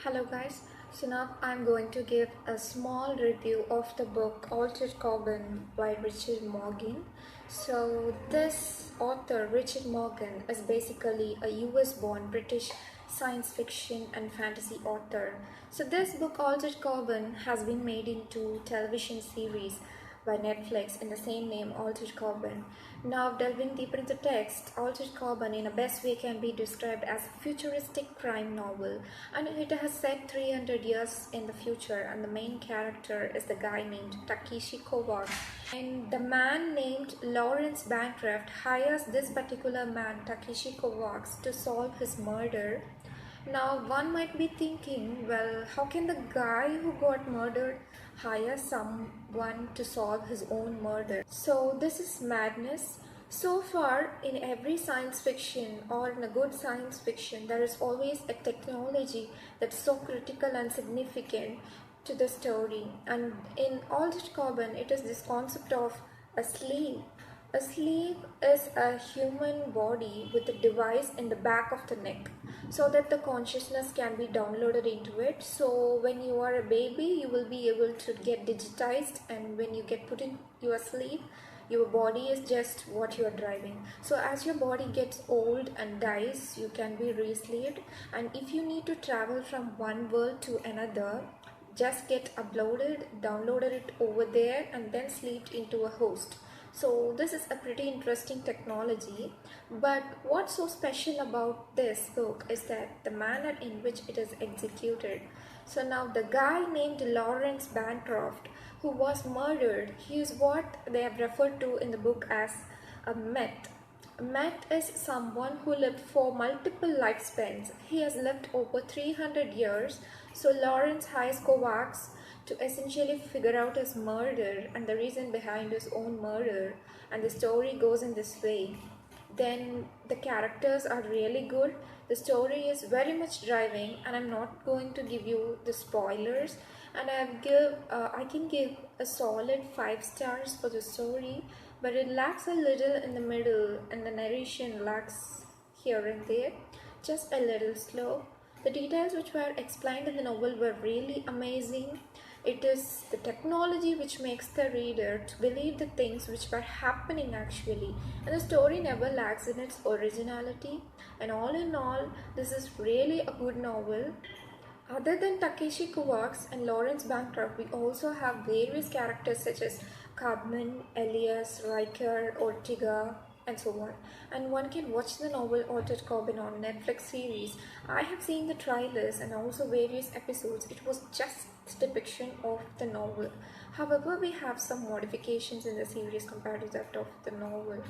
Hello guys, so now I'm going to give a small review of the book Altered Carbon by Richard Morgan. So this author Richard Morgan is basically a US born British science fiction and fantasy author. So this book Altered Carbon has been made into television series by Netflix in the same name, Altered Carbon. Now, delving deeper into text, Altered Carbon in a best way can be described as a futuristic crime novel, and it has set 300 years in the future, and the main character is the guy named Takeshi Kovacs. And the man named Lawrence Bancroft hires this particular man, Takeshi Kovacs, to solve his murder. Now, one might be thinking, well, how can the guy who got murdered hire someone to solve his own murder? So, this is madness. So far, in every science fiction or in a good science fiction, there is always a technology that's so critical and significant to the story. And in Altered Carbon, it is this concept of a sleep. A sleeve is a human body with a device in the back of the neck so that the consciousness can be downloaded into it. So when you are a baby, you will be able to get digitized, and when you get put in your sleep, your body is just what you are driving. So as your body gets old and dies, you can be re-sleeved, and if you need to travel from one world to another, just get uploaded, downloaded it over there, and then sleeped into a host. So this is a pretty interesting technology, but what's so special about this book is that the manner in which it is executed. So now the guy named Lawrence Bancroft, who was murdered, he is what they have referred to in the book as a myth. Matt is someone who lived for multiple lifespans. He has lived over 300 years. So Lawrence hires Kovacs to essentially figure out his murder and the reason behind his own murder. And the story goes in this way. Then the characters are really good. The story is very much driving, and I'm not going to give you the spoilers. And I can give a solid 5 stars for the story, but it lacks a little in the middle, and the narration lacks here and there, just a little slow. The details which were explained in the novel were really amazing. It is the technology which makes the reader to believe the things which were happening actually, and the story never lacks in its originality. And all in all, this is really a good novel. Other than Takeshi Kovacs and Lawrence Bancroft, we also have various characters such as Carmen, Elias, Riker, Ortega, and so on. And one can watch the novel Altered Carbon on Netflix series. I have seen the trailers and also various episodes. It was just the depiction of the novel. However, we have some modifications in the series compared to that of the novel.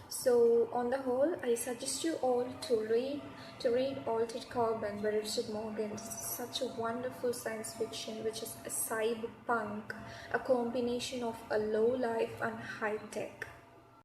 So on the whole, I suggest you all to read Altered Carbon by Richard Morgan. This is such a wonderful science fiction which is a cyberpunk, a combination of a low life and high tech.